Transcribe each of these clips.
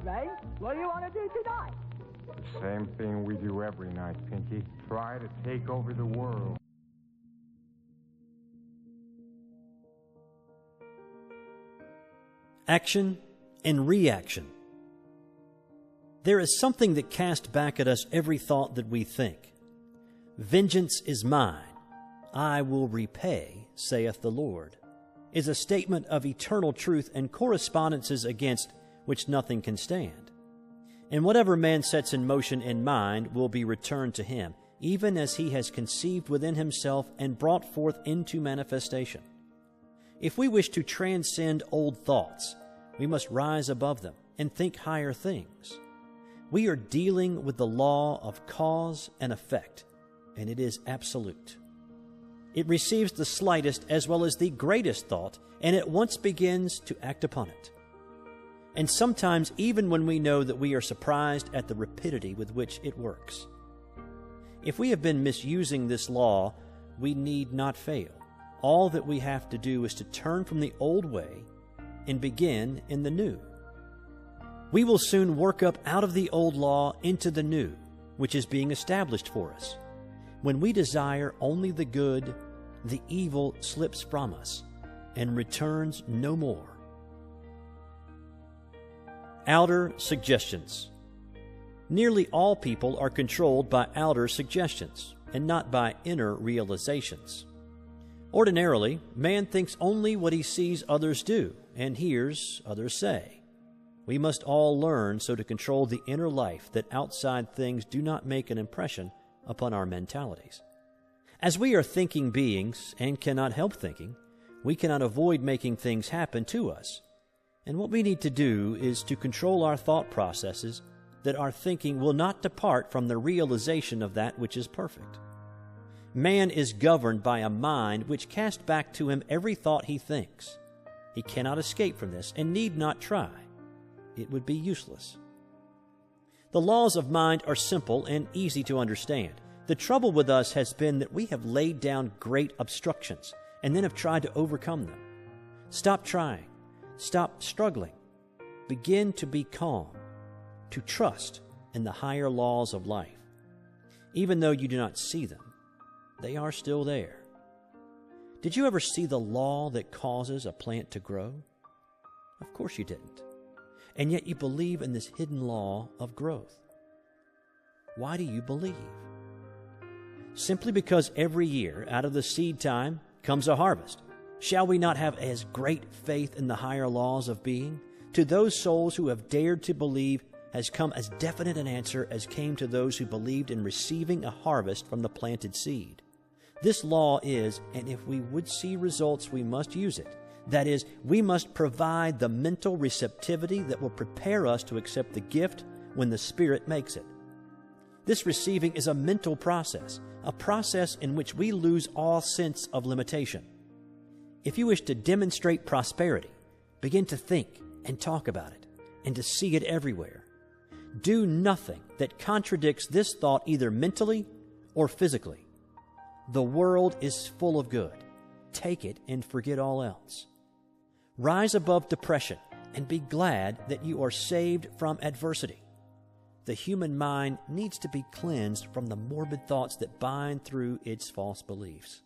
Ray. What do you want to do tonight? Same thing we do every night, Pinky. Try to take over the world. Action and reaction. There is something that casts back at us every thought that we think. Vengeance is mine, I will repay, saith the Lord, is a statement of eternal truth and correspondences against which nothing can stand. And whatever man sets in motion in mind will be returned to him, even as he has conceived within himself and brought forth into manifestation. If we wish to transcend old thoughts, we must rise above them and think higher things. We are dealing with the law of cause and effect, and it is absolute. It receives the slightest as well as the greatest thought, and at once begins to act upon it. And sometimes even when we know that we are surprised at the rapidity with which it works. If we have been misusing this law, we need not fail. All that we have to do is to turn from the old way and begin in the new. We will soon work up out of the old law into the new, which is being established for us. When we desire only the good, the evil slips from us and returns no more. Outer suggestions. Nearly all people are controlled by outer suggestions and not by inner realizations. Ordinarily, man thinks only what he sees others do and hears others say. We must all learn so to control the inner life that outside things do not make an impression upon our mentalities. As we are thinking beings and cannot help thinking, we cannot avoid making things happen to us. And what we need to do is to control our thought processes that our thinking will not depart from the realization of that which is perfect. Man is governed by a mind which casts back to him every thought he thinks. He cannot escape from this and need not try. It would be useless. The laws of mind are simple and easy to understand. The trouble with us has been that we have laid down great obstructions and then have tried to overcome them. Stop trying. Stop struggling. Begin to be calm, to trust in the higher laws of life. Even though you do not see them, they are still there. Did you ever see the law that causes a plant to grow? Of course you didn't. And yet you believe in this hidden law of growth. Why do you believe? Simply because every year out of the seed time comes a harvest. Shall we not have as great faith in the higher laws of being? To those souls who have dared to believe has come as definite an answer as came to those who believed in receiving a harvest from the planted seed. This law is, and if we would see results, we must use it. That is, we must provide the mental receptivity that will prepare us to accept the gift when the Spirit makes it. This receiving is a mental process, a process in which we lose all sense of limitation. If you wish to demonstrate prosperity, begin to think and talk about it, and to see it everywhere. Do nothing that contradicts this thought either mentally or physically. The world is full of good. Take it and forget all else. Rise above depression and be glad that you are saved from adversity. The human mind needs to be cleansed from the morbid thoughts that bind through its false beliefs.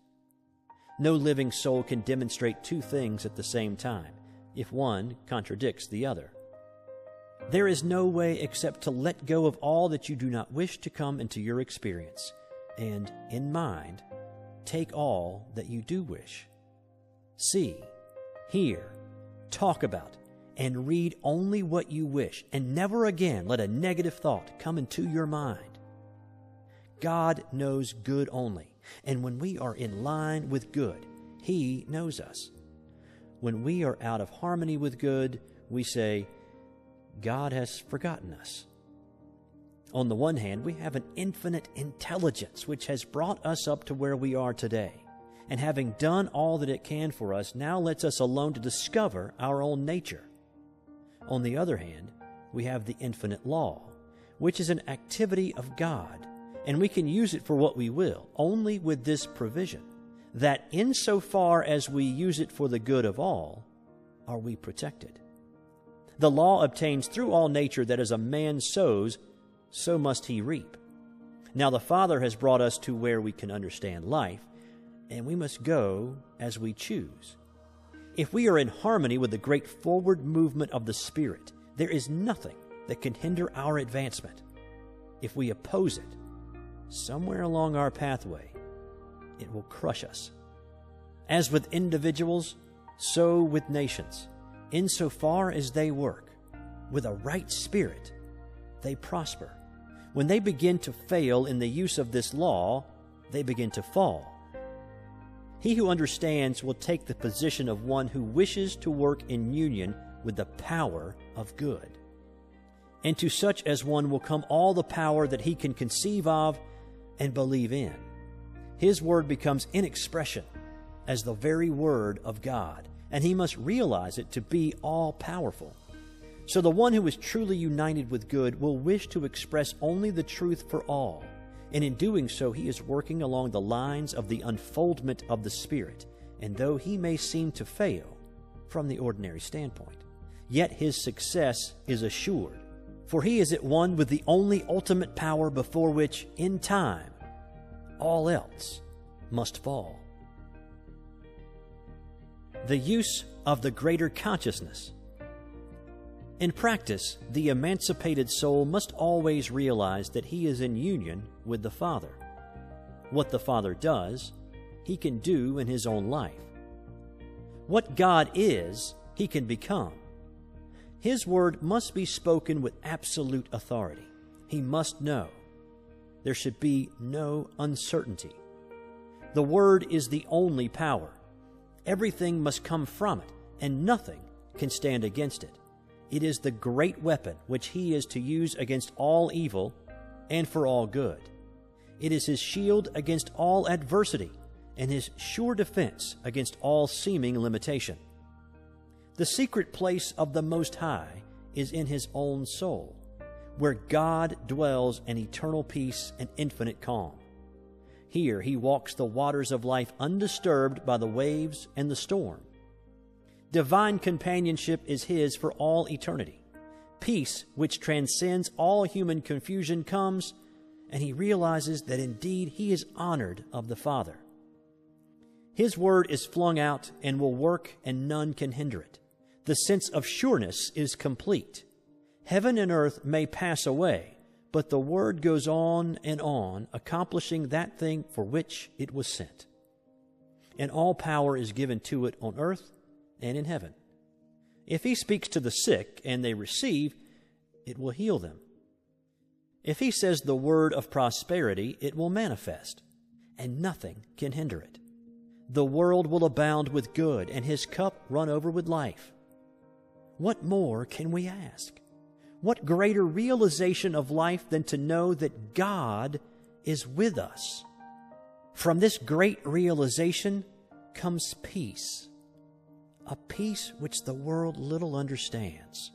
No living soul can demonstrate two things at the same time, if one contradicts the other. There is no way except to let go of all that you do not wish to come into your experience, and, in mind, take all that you do wish. See, hear, talk about, and read only what you wish, and never again let a negative thought come into your mind. God knows good only, and when we are in line with good, He knows us. When we are out of harmony with good, we say, God has forgotten us. On the one hand, we have an infinite intelligence which has brought us up to where we are today, and having done all that it can for us, now lets us alone to discover our own nature. On the other hand, we have the infinite law, which is an activity of God, and we can use it for what we will, only with this provision, that insofar as we use it for the good of all, are we protected. The law obtains through all nature that as a man sows, so must he reap. Now the Father has brought us to where we can understand life, and we must go as we choose. If we are in harmony with the great forward movement of the Spirit, there is nothing that can hinder our advancement. If we oppose it, somewhere along our pathway, it will crush us. As with individuals, so with nations. Insofar as they work with a right spirit, they prosper. When they begin to fail in the use of this law, they begin to fall. He who understands will take the position of one who wishes to work in union with the power of good. And to such as one will come all the power that he can conceive of and believe in. His word becomes in expression as the very word of God, and he must realize it to be all-powerful. So the one who is truly united with good will wish to express only the truth for all, and in doing so he is working along the lines of the unfoldment of the Spirit, and though he may seem to fail from the ordinary standpoint, yet his success is assured, for he is at one with the only ultimate power before which, in time, all else must fall. The use of the greater consciousness. In practice, the emancipated soul must always realize that he is in union with the Father. What the Father does, he can do in his own life. What God is, he can become. His word must be spoken with absolute authority. He must know. There should be no uncertainty. The word is the only power. Everything must come from it, and nothing can stand against it. It is the great weapon which he is to use against all evil and for all good. It is his shield against all adversity and his sure defense against all seeming limitation. The secret place of the Most High is in his own soul, where God dwells in eternal peace and infinite calm. Here he walks the waters of life undisturbed by the waves and the storm. Divine companionship is his for all eternity. Peace, which transcends all human confusion, comes, and he realizes that indeed he is honored of the Father. His word is flung out and will work, and none can hinder it. The sense of sureness is complete. Heaven and earth may pass away, but the word goes on, accomplishing that thing for which it was sent. And all power is given to it on earth and in heaven. If he speaks to the sick and they receive, it will heal them. If he says the word of prosperity, it will manifest, and nothing can hinder it. The world will abound with good, and his cup run over with life. What more can we ask? What greater realization of life than to know that God is with us? From this great realization comes peace, a peace which the world little understands,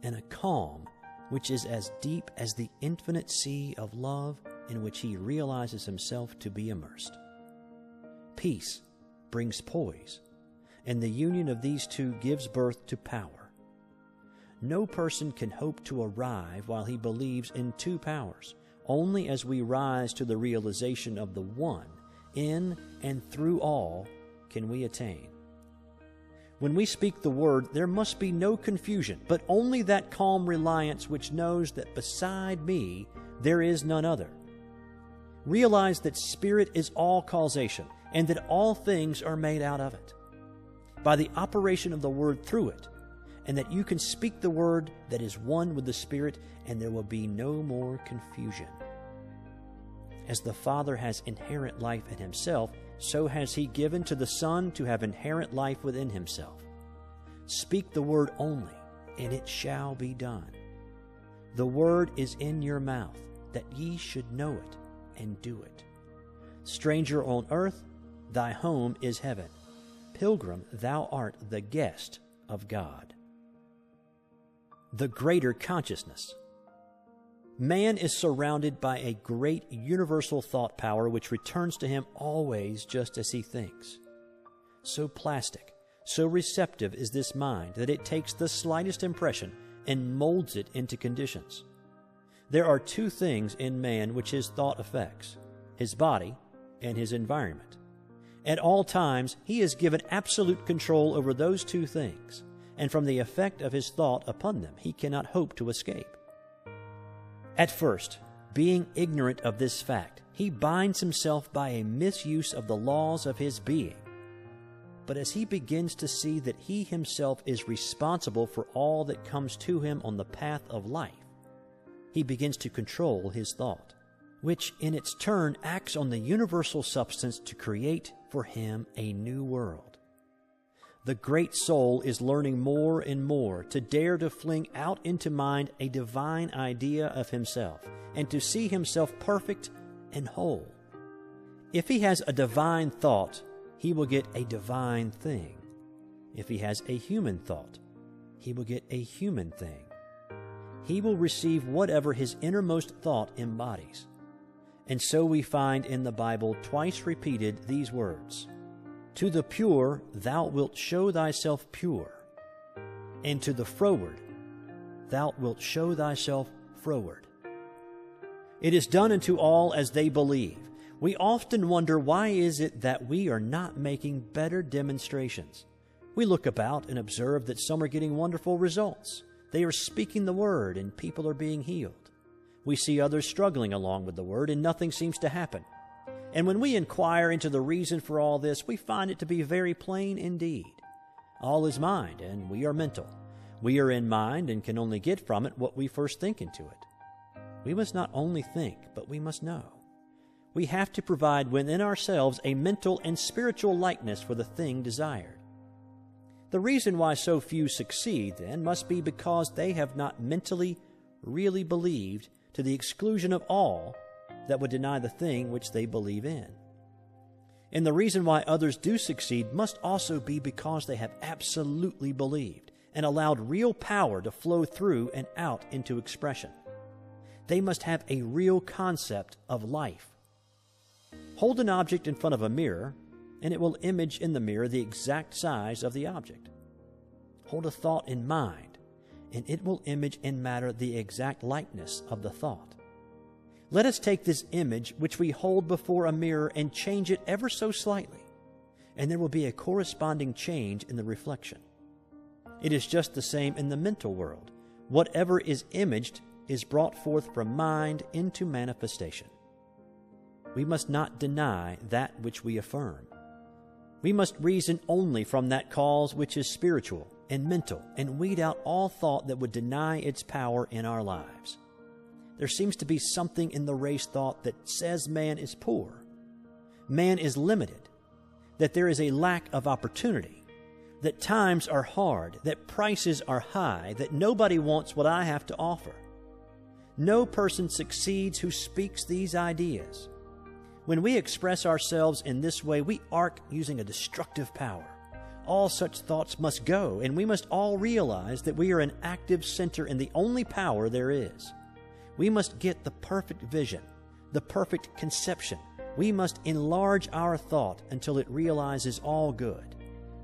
and a calm which is as deep as the infinite sea of love in which he realizes himself to be immersed. Peace brings poise, and the union of these two gives birth to power. No person can hope to arrive while he believes in two powers. Only as we rise to the realization of the one, in and through all, can we attain. When we speak the word, there must be no confusion, but only that calm reliance which knows that beside me there is none other. Realize that spirit is all causation, and that all things are made out of it, by the operation of the word through it, and that you can speak the word that is one with the Spirit, and there will be no more confusion. As the Father has inherent life in himself, so has he given to the Son to have inherent life within himself. Speak the word only, and it shall be done. The word is in your mouth, that ye should know it and do it. Stranger on earth, thy home is heaven. Pilgrim, thou art the guest of God. The greater consciousness. Man is surrounded by a great universal thought power which returns to him always just as he thinks. So plastic, So receptive is this mind that it takes the slightest impression and molds it into conditions. There are two things in man which his thought affects: his body and his environment. At all times, he is given absolute control over those two things, and from the effect of his thought upon them, he cannot hope to escape. At first, being ignorant of this fact, he binds himself by a misuse of the laws of his being. But as he begins to see that he himself is responsible for all that comes to him on the path of life, he begins to control his thought, which in its turn acts on the universal substance to create for him a new world. The great soul is learning more and more to dare to fling out into mind a divine idea of himself and to see himself perfect and whole. If he has a divine thought, he will get a divine thing. If he has a human thought, he will get a human thing. He will receive whatever his innermost thought embodies. And so we find in the Bible twice repeated these words: "To the pure thou wilt show thyself pure, and to the froward thou wilt show thyself froward." It is done unto all as they believe. We often wonder, why is it that we are not making better demonstrations? We look about and observe that some are getting wonderful results. They are speaking the word and people are being healed. We see others struggling along with the word and nothing seems to happen. And when we inquire into the reason for all this, we find it to be very plain indeed. All is mind, and we are mental. We are in mind and can only get from it what we first think into it. We must not only think, but we must know. We have to provide within ourselves a mental and spiritual likeness for the thing desired. The reason why so few succeed, then, must be because they have not mentally really believed to the exclusion of all that would deny the thing which they believe in. And the reason why others do succeed must also be because they have absolutely believed and allowed real power to flow through and out into expression. They must have a real concept of life. Hold an object in front of a mirror, and it will image in the mirror the exact size of the object. Hold a thought in mind, and it will image in matter the exact likeness of the thought. Let us take this image which we hold before a mirror and change it ever so slightly, and there will be a corresponding change in the reflection. It is just the same in the mental world. Whatever is imaged is brought forth from mind into manifestation. We must not deny that which we affirm. We must reason only from that cause which is spiritual and mental, and weed out all thought that would deny its power in our lives. There seems to be something in the race thought that says man is poor, man is limited, that there is a lack of opportunity, that times are hard, that prices are high, that nobody wants what I have to offer. No person succeeds who speaks these ideas. When we express ourselves in this way, we arc using a destructive power. All such thoughts must go, and we must all realize that we are an active center in the only power there is. We must get the perfect vision, the perfect conception. We must enlarge our thought until it realizes all good.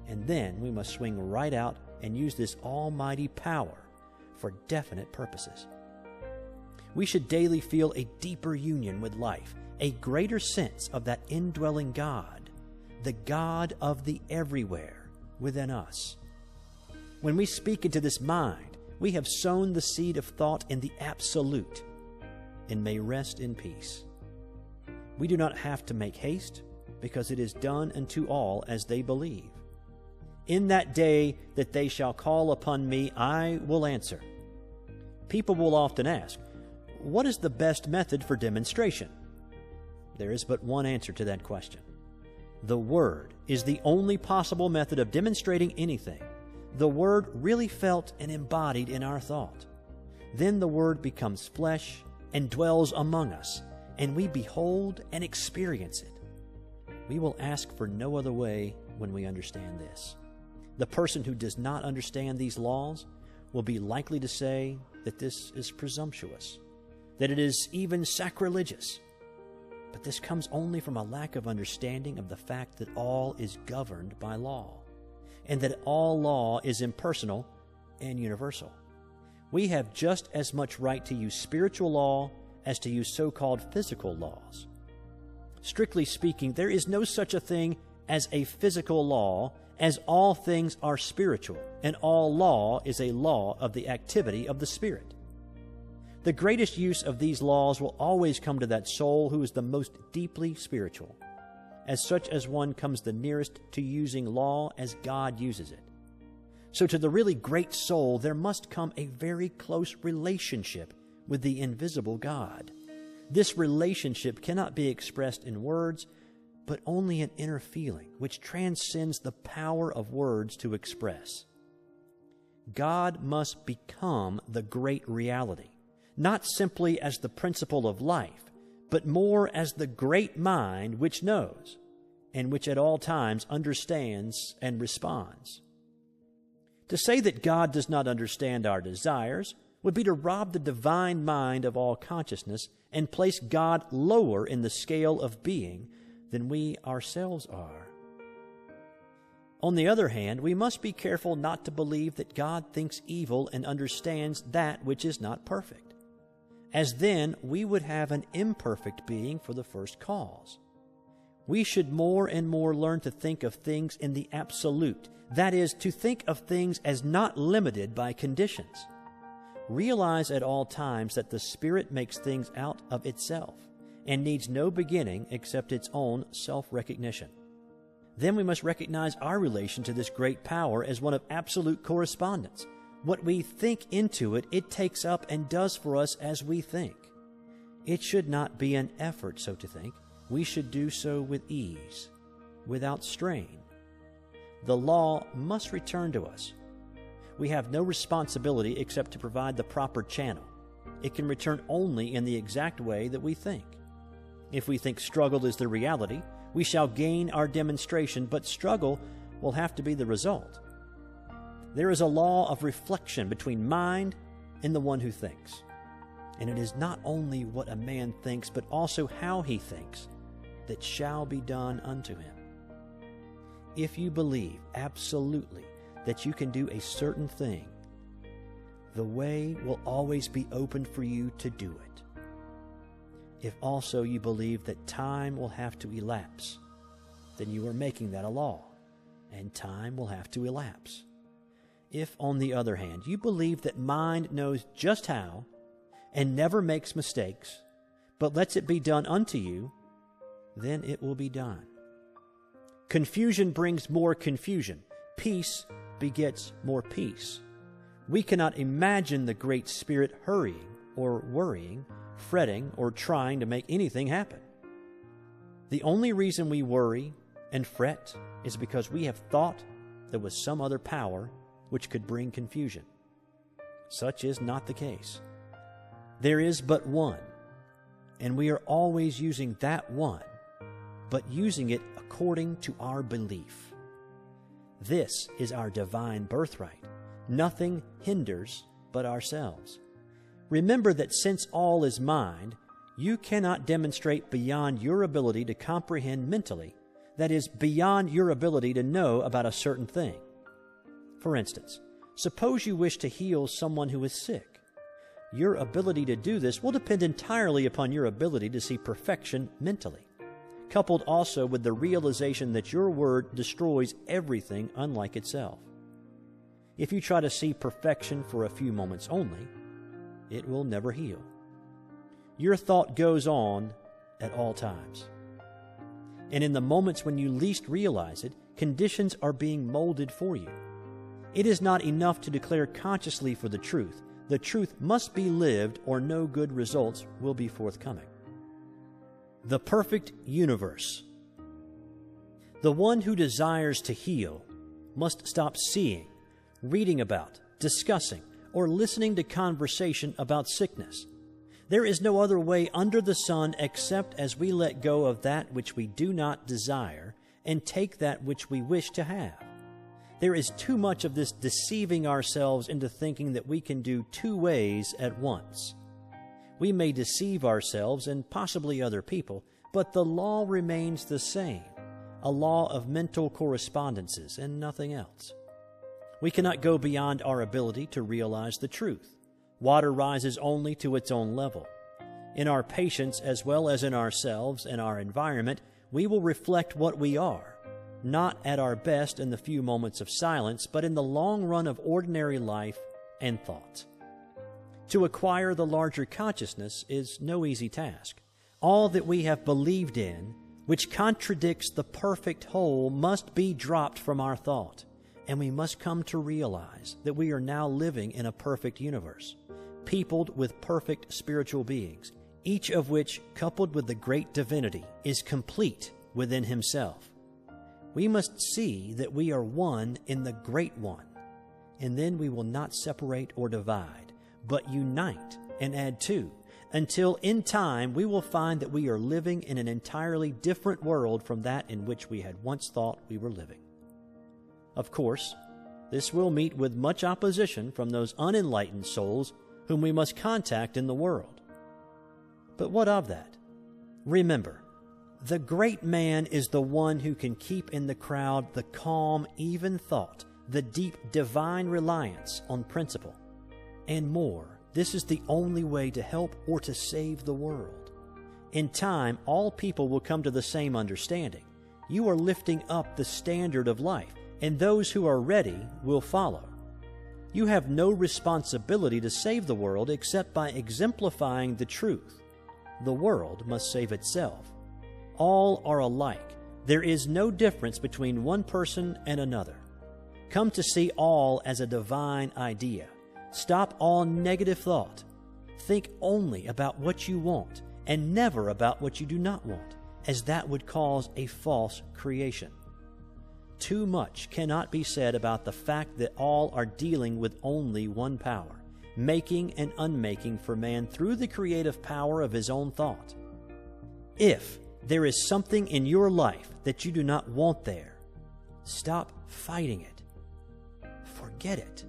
And then we must swing right out and use this almighty power for definite purposes. We should daily feel a deeper union with life, a greater sense of that indwelling God, the God of the everywhere within us. When we speak into this mind, we have sown the seed of thought in the absolute and may rest in peace. We do not have to make haste, because it is done unto all as they believe. In that day that they shall call upon me, I will answer. People will often ask, what is the best method for demonstration? There is but one answer to that question. The Word is the only possible method of demonstrating anything. The Word really felt and embodied in our thought. Then the Word becomes flesh and dwells among us, and we behold and experience it. We will ask for no other way when we understand this. The person who does not understand these laws will be likely to say that this is presumptuous, that it is even sacrilegious. But this comes only from a lack of understanding of the fact that all is governed by law. and that all law is impersonal and universal. We have just as much right to use spiritual law as to use so-called physical laws. Strictly speaking, there is no such a thing as a physical law, as all things are spiritual, and all law is a law of the activity of the Spirit. The greatest use of these laws will always come to that soul who is the most deeply spiritual, as such as one comes the nearest to using law as God uses it. So to the really great soul, there must come a very close relationship with the invisible God. This relationship cannot be expressed in words, but only an inner feeling which transcends the power of words to express. God must become the great reality, not simply as the principle of life, but more as the great mind which knows, and which at all times understands and responds. To say that God does not understand our desires would be to rob the divine mind of all consciousness and place God lower in the scale of being than we ourselves are. On the other hand, we must be careful not to believe that God thinks evil and understands that which is not perfect, as then we would have an imperfect being for the first cause. We should more and more learn to think of things in the absolute, that is, to think of things as not limited by conditions. Realize at all times that the Spirit makes things out of itself and needs no beginning except its own self-recognition. Then we must recognize our relation to this great power as one of absolute correspondence. What we think into it, it takes up and does for us as we think. It should not be an effort, so to think. We should do so with ease, without strain. The law must return to us. We have no responsibility except to provide the proper channel. It can return only in the exact way that we think. If we think struggle is the reality, we shall gain our demonstration, but struggle will have to be the result. There is a law of reflection between mind and the one who thinks. And it is not only what a man thinks, but also how he thinks, that shall be done unto him. If you believe absolutely that you can do a certain thing, the way will always be open for you to do it. If also you believe that time will have to elapse, then you are making that a law, and time will have to elapse. If, on the other hand, you believe that mind knows just how and never makes mistakes, but lets it be done unto you, then it will be done. Confusion brings more confusion. Peace begets more peace. We cannot imagine the Great Spirit hurrying or worrying, fretting, or trying to make anything happen. The only reason we worry and fret is because we have thought there was some other power which could bring confusion. Such is not the case. There is but one, and we are always using that one, but using it according to our belief. This is our divine birthright. Nothing hinders but ourselves. Remember that since all is mind, you cannot demonstrate beyond your ability to comprehend mentally, that is, beyond your ability to know about a certain thing. For instance, suppose you wish to heal someone who is sick. Your ability to do this will depend entirely upon your ability to see perfection mentally, coupled also with the realization that your word destroys everything unlike itself. If you try to see perfection for a few moments only, it will never heal. Your thought goes on at all times. And in the moments when you least realize it, conditions are being molded for you. It is not enough to declare consciously for the truth. The truth must be lived, or no good results will be forthcoming. The perfect universe. The one who desires to heal must stop seeing, reading about, discussing, or listening to conversation about sickness. There is no other way under the sun except as we let go of that which we do not desire and take that which we wish to have. There is too much of this deceiving ourselves into thinking that we can do two ways at once. We may deceive ourselves and possibly other people, but the law remains the same, a law of mental correspondences and nothing else. We cannot go beyond our ability to realize the truth. Water rises only to its own level. In our patience as well as in ourselves and our environment, we will reflect what we are, not at our best in the few moments of silence, but in the long run of ordinary life and thought. To acquire the larger consciousness is no easy task. All that we have believed in, which contradicts the perfect whole, must be dropped from our thought, and we must come to realize that we are now living in a perfect universe, peopled with perfect spiritual beings, each of which, coupled with the great divinity, is complete within himself. We must see that we are one in the Great One, and then we will not separate or divide, but unite and add to, until in time we will find that we are living in an entirely different world from that in which we had once thought we were living. Of course, this will meet with much opposition from those unenlightened souls whom we must contact in the world. But what of that? Remember, the great man is the one who can keep in the crowd the calm, even thought, the deep divine reliance on principle. And more, this is the only way to help or to save the world. In time, all people will come to the same understanding. You are lifting up the standard of life, and those who are ready will follow. You have no responsibility to save the world except by exemplifying the truth. The world must save itself. All are alike. There is no difference between one person and another. Come to see all as a divine idea. Stop all negative thought. Think only about what you want and never about what you do not want, as that would cause a false creation. Too much cannot be said about the fact that all are dealing with only one power, making and unmaking for man through the creative power of his own thought. If there is something in your life that you do not want there, stop fighting it. Forget it.